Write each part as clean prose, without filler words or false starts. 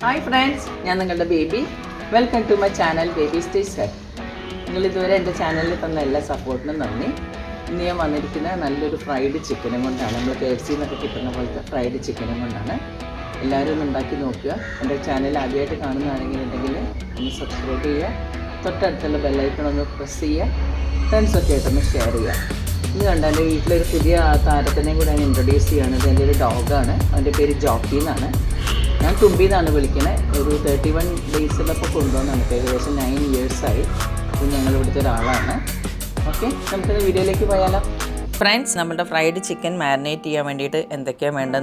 Hi friends, I am the baby. Welcome to my channel Baby Stage Set. You will see my channel support. I am a fried chicken. I am KFC fried chicken. I am my channel. Subscribe the bell icon press friends share. I introduce a dog. Jockey. I am 31 days old, 9 years old. Okay, come to the video. Friends, we will fried chicken marinate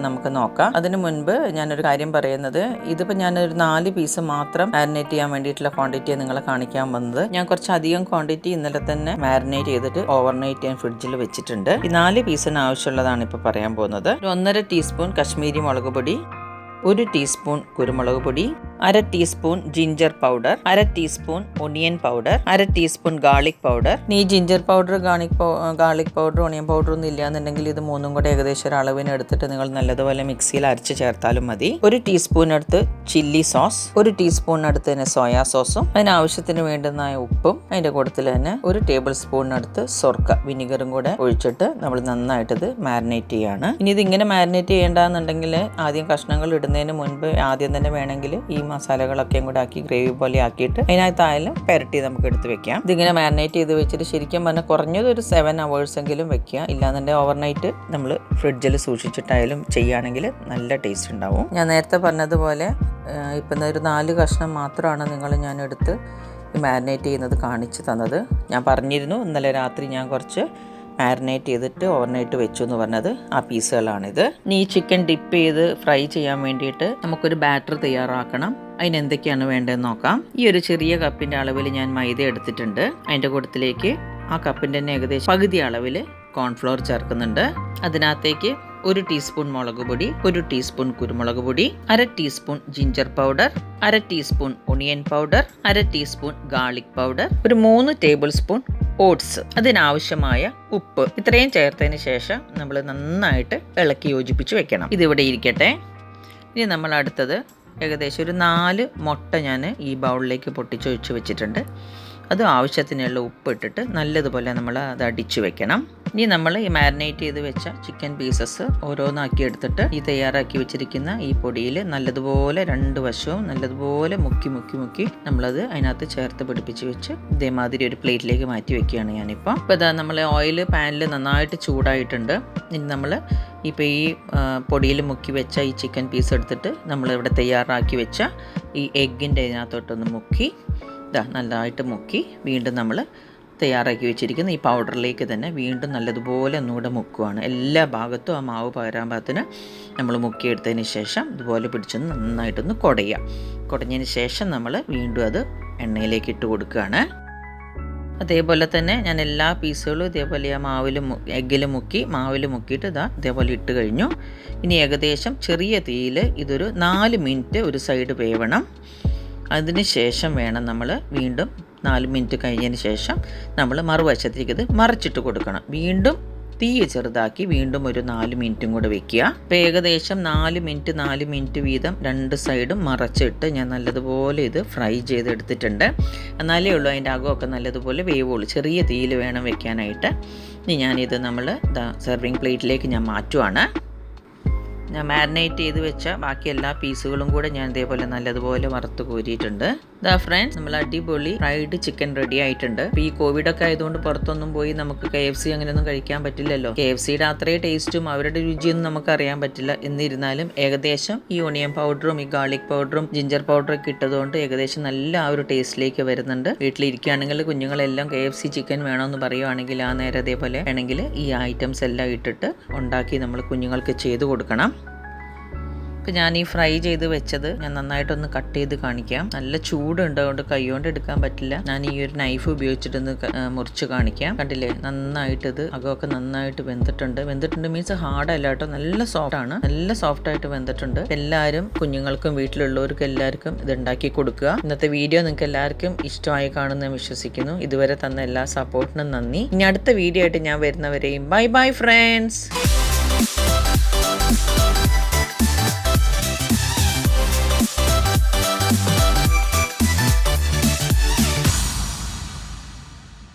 നമുക്ക് നോക്കാം. അതിനു മുൻപ് ഞാൻ ഒരു കാര്യം പറയുന്നത്, ഇതിപ്പോൾ ഞാൻ ഒരു 4 പീസ് മാത്രം മാരിനേറ്റ് ചെയ്യാൻ വേണ്ടിയിട്ടുള്ള ക്വാണ്ടിറ്റി നിങ്ങളെ കാണിക്കാൻ വന്നത്. ഞാൻ കുറച്ച് അധികം ക്വാണ്ടിറ്റി ഇന്നലെ തന്നെ മാരിനേറ്റ് ചെയ്തിട്ട് ഓവർനൈറ്റ് ഞാൻ ഫ്രിഡ്ജിൽ വെച്ചിട്ടുണ്ട്. ഈ 4 പീസിന് ആവശ്യമുള്ളതാണ് ഇപ്പോൾ പറയാൻ പോകുന്നത്. 1.5 ടീസ്പൂൺ കശ്മീരി മുളക് പൊടി, 1 ടീസ്പൂൺ കുരുമുളക് പൊടി, 1/2 teaspoon ginger powder, 1/2 teaspoon onion powder, 1/2 teaspoon garlic powder. ഈ ginger powder, garlic powder, onion powder ഒന്നും ഇല്ലാന്നുണ്ടെങ്കിൽ ഇത് മൂന്നും കൂടെ ഏകദേശം ഒരു അളവിന് എടുത്തിട്ട് നിങ്ങൾ നല്ലതുപോലെ മിക്സിയിൽ അരച്ച് ചേർത്താലും മതി. 1 ടീസ്പൂൺ അടുത്ത് ചില്ലി സോസ്, 1 ടീസ്പൂൺ അടുത്ത് തന്നെ സോയാ സോസും, അതിനാവശ്യത്തിന് വേണ്ടുന്ന ഉപ്പും, അതിൻ്റെ കൂട്ടത്തിൽ തന്നെ 1 ടേബിൾ സ്പൂണിനടുത്ത് സൊർക്ക വിനിഗറും കൂടെ ഒഴിച്ചിട്ട് നമ്മൾ നന്നായിട്ടിത് മാരിനേറ്റ് ചെയ്യാണ്. ഇനി ഇത് ഇങ്ങനെ മാരിനേറ്റ് ചെയ്യേണ്ടെന്നുണ്ടെങ്കിൽ ആദ്യം കഷ്ണങ്ങൾ ഇടുന്നതിന് മുൻപ് ആദ്യം തന്നെ വേണമെങ്കിൽ ഈ മസാലകളൊക്കെ കൂടെ ആക്കി ഗ്രേവി പോലെ ആക്കിയിട്ട് അതിനകത്തായാലും പെരട്ടി നമുക്ക് എടുത്ത് വെക്കാം. ഇതിങ്ങനെ മാരിനേറ്റ് ചെയ്ത് വെച്ചിട്ട് ശരിക്കും പറഞ്ഞാൽ കുറഞ്ഞത് ഒരു 7 hours എങ്കിലും വെക്കുക. ഇല്ലാന്നുണ്ടെങ്കിൽ ഓവർനൈറ്റ് നമ്മൾ ഫ്രിഡ്ജിൽ സൂക്ഷിച്ചിട്ടായാലും ചെയ്യുകയാണെങ്കിൽ നല്ല ടേസ്റ്റ് ഉണ്ടാവും. ഞാൻ നേരത്തെ പറഞ്ഞതുപോലെ ഇപ്പം ഒരു 4 കഷ്ണം മാത്രമാണ് ഞാൻ എടുത്ത് മാരിനേറ്റ് ചെയ്യുന്നത് കാണിച്ചു തന്നത്. ഞാൻ പറഞ്ഞിരുന്നു ഇന്നലെ രാത്രി ഞാൻ കുറച്ച് മാരിനേറ്റ് ചെയ്തിട്ട് ഓവർനൈറ്റ് വെച്ചു എന്ന് പറഞ്ഞത് ആ പീസുകളാണിത്. ഈ ചിക്കൻ ഡിപ്പ് ചെയ്ത് ഫ്രൈ ചെയ്യാൻ വേണ്ടിയിട്ട് നമുക്കൊരു ബാറ്റർ തയ്യാറാക്കണം. അതിന് എന്തൊക്കെയാണ് വേണ്ടതെന്ന് നോക്കാം. ഈ ഒരു ചെറിയ കപ്പിൻ്റെ അളവിൽ ഞാൻ മൈദ എടുത്തിട്ടുണ്ട്. അതിൻ്റെ കൂട്ടത്തിലേക്ക് ആ കപ്പിൻ്റെ തന്നെ ഏകദേശം പകുതി അളവിൽ കോൺഫ്ലോർ ചേർക്കുന്നുണ്ട്. അതിനകത്തേക്ക് 1 ടീസ്പൂൺ മുളക് പൊടി, 1 ടീസ്പൂൺ കുരുമുളക് പൊടി, 1/2 teaspoon ginger powder, 1/2 teaspoon onion powder, 1/2 teaspoon garlic powder, ഒരു 3 ടേബിൾ സ്പൂൺ ഓട്സ്, അതിനാവശ്യമായ ഉപ്പ്. ഇത്രയും ചേർത്തതിന് ശേഷം നമ്മൾ നന്നായിട്ട് ഇളക്കി യോജിപ്പിച്ച് വെക്കണം. ഇതിവിടെ ഇരിക്കട്ടെ. ഇനി നമ്മൾ അടുത്തത് ഏകദേശം ഒരു 4 മുട്ട ഞാൻ ഈ ബൗളിലേക്ക് പൊട്ടിച്ചൊഴിച്ച് വെച്ചിട്ടുണ്ട്. അത് ആവശ്യത്തിനുള്ള ഉപ്പ് ഇട്ടിട്ട് നല്ലതുപോലെ നമ്മൾ അത് അടിച്ചു വെക്കണം. ഇനി നമ്മൾ ഈ മാരിനേറ്റ് ചെയ്ത് വെച്ച ചിക്കൻ പീസസ് ഓരോന്നാക്കി എടുത്തിട്ട് ഈ തയ്യാറാക്കി വെച്ചിരിക്കുന്ന ഈ പൊടിയിൽ നല്ലതുപോലെ 2 വശവും നല്ലതുപോലെ മുക്കി നമ്മളത് അതിനകത്ത് ചേർത്ത് പിടിപ്പിച്ച് വെച്ച് ഇതേമാതിരി ഒരു പ്ലേറ്റിലേക്ക് മാറ്റി വെക്കുകയാണ് ഞാനിപ്പോൾ. ഇപ്പോൾ ഇതാ നമ്മൾ ഓയിൽ പാനിൽ നന്നായിട്ട് ചൂടായിട്ടുണ്ട്. ഇനി നമ്മൾ ഇപ്പോൾ ഈ പൊടിയിൽ മുക്കി വെച്ച ഈ ചിക്കൻ പീസ് എടുത്തിട്ട് നമ്മളിവിടെ തയ്യാറാക്കി വെച്ച ഈ എഗ്ഗിൻ്റെ ഇതിനകത്തോട്ടൊന്ന് മുക്കി നല്ലതായിട്ട് മുക്കി വീണ്ടും നമ്മൾ തയ്യാറാക്കി വെച്ചിരിക്കുന്ന ഈ പൗഡറിലേക്ക് തന്നെ വീണ്ടും നല്ലതുപോലെ ഒന്നുകൂടെ മുക്കുവാണ്. എല്ലാ ഭാഗത്തും ആ മാവ് പകരാൻ പാകത്തിന് നമ്മൾ മുക്കിയെടുത്തതിന് ശേഷം ഇതുപോലെ പിടിച്ചൊന്ന് നന്നായിട്ടൊന്ന് കുടഞ്ഞതിന് ശേഷം നമ്മൾ വീണ്ടും അത് എണ്ണയിലേക്ക് ഇട്ട് കൊടുക്കുകയാണ്. അതേപോലെ തന്നെ ഞാൻ എല്ലാ പീസുകളും ഇതേപോലെ ആ എഗ്ഗിൽ മുക്കിയിട്ട് ഇതേപോലെ ഇട്ട് കഴിഞ്ഞു. ഇനി ഏകദേശം ചെറിയ തീയിൽ ഇതൊരു 4 മിനിറ്റ് ഒരു സൈഡ് വേവണം. അതിന് ശേഷം വേണം നമ്മൾ വീണ്ടും 4 മിനിറ്റ് കഴിഞ്ഞതിന് ശേഷം നമ്മൾ മറുവശത്തേക്ക് ഇത് മറിച്ചിട്ട് കൊടുക്കണം. വീണ്ടും തീ ചെറുതാക്കി വീണ്ടും ഒരു 4 മിനിറ്റും കൂടെ വെക്കുക. അപ്പോൾ ഏകദേശം 4 മിനിറ്റ് വീതം 2 സൈഡും മറച്ചിട്ട് ഞാൻ നല്ലതുപോലെ ഇത് ഫ്രൈ ചെയ്തെടുത്തിട്ടുണ്ട്. എന്നാലേ ഉള്ളൂ അതിൻ്റെ അകമൊക്കെ നല്ലതുപോലെ വേവുള്ളൂ. ചെറിയ തീയിൽ വേണം വെക്കാനായിട്ട്. ഇനി ഞാനിത് നമ്മൾ സെർവിങ് പ്ലേറ്റിലേക്ക് ഞാൻ മാറ്റുവാണ്. ഞാൻ മാരിനേറ്റ് ചെയ്ത് വെച്ച ബാക്കി എല്ലാ പീസുകളും കൂടെ ഞാൻ ഇതേപോലെ നല്ലതുപോലെ വറുത്ത് കോരിയിട്ടുണ്ട്. ഫ്രണ്ട്സ്, നമ്മൾ അടിപൊളി ഫ്രൈഡ് ചിക്കൻ റെഡി ആയിട്ടുണ്ട്. ഇപ്പോൾ ഈ കോവിഡൊക്കെ ആയതുകൊണ്ട് പുറത്തൊന്നും പോയി നമുക്ക് KFC അങ്ങനെയൊന്നും കഴിക്കാൻ പറ്റില്ലല്ലോ. KFCയുടെ അത്രയും ടേസ്റ്റും അവരുടെ രുചിയൊന്നും നമുക്ക് അറിയാൻ പറ്റില്ല. എന്നിരുന്നാലും ഏകദേശം ഈ ഒണിയൻ പൗഡറും ഈ ഗാർലിക് പൗഡറും ജിഞ്ചർ പൗഡറൊക്കെ ഇട്ടതുകൊണ്ട് ഏകദേശം നല്ല ആ ഒരു ടേസ്റ്റിലേക്ക് വരുന്നുണ്ട്. വീട്ടിലിരിക്കുകയാണെങ്കിൽ കുഞ്ഞുങ്ങളെല്ലാം KFC ചിക്കൻ വേണമെന്ന് പറയുവാണെങ്കിൽ ആ നേരം അതേപോലെ വേണമെങ്കിൽ ഈ ഐറ്റംസ് എല്ലാം ഇട്ടിട്ട് ഉണ്ടാക്കി നമ്മൾ കുഞ്ഞുങ്ങൾക്ക് ചെയ്ത് കൊടുക്കണം. ഇപ്പം ഞാൻ ഈ ഫ്രൈ ചെയ്ത് വെച്ചത് ഞാൻ നന്നായിട്ടൊന്ന് കട്ട് ചെയ്ത് കാണിക്കാം. നല്ല ചൂടുണ്ട്, അതുകൊണ്ട് കൈകൊണ്ട് എടുക്കാൻ പറ്റില്ല. ഞാൻ ഈ ഒരു നൈഫ് ഉപയോഗിച്ചിട്ടൊന്ന് മുറിച്ച് കാണിക്കാം. കണ്ടില്ലേ, നന്നായിട്ടിത് അകമൊക്കെ നന്നായിട്ട് വെന്തിട്ടുണ്ട് മീൻസ് ഹാർഡല്ല കേട്ടോ, നല്ല സോഫ്റ്റായിട്ട് വെന്തിട്ടുണ്ട്. എല്ലാവരും കുഞ്ഞുങ്ങൾക്കും വീട്ടിലുള്ളവർക്കും എല്ലാവർക്കും ഇത് ഉണ്ടാക്കി കൊടുക്കുക. ഇന്നത്തെ വീഡിയോ നിങ്ങൾക്ക് എല്ലാവർക്കും ഇഷ്ടമായി കാണുമെന്ന് വിശ്വസിക്കുന്നു. ഇതുവരെ തന്ന എല്ലാ സപ്പോർട്ടിനും നന്ദി. ഇനി അടുത്ത വീഡിയോ ആയിട്ട് ഞാൻ വരുന്നവരെയും ബൈ ഫ്രണ്ട്സ്.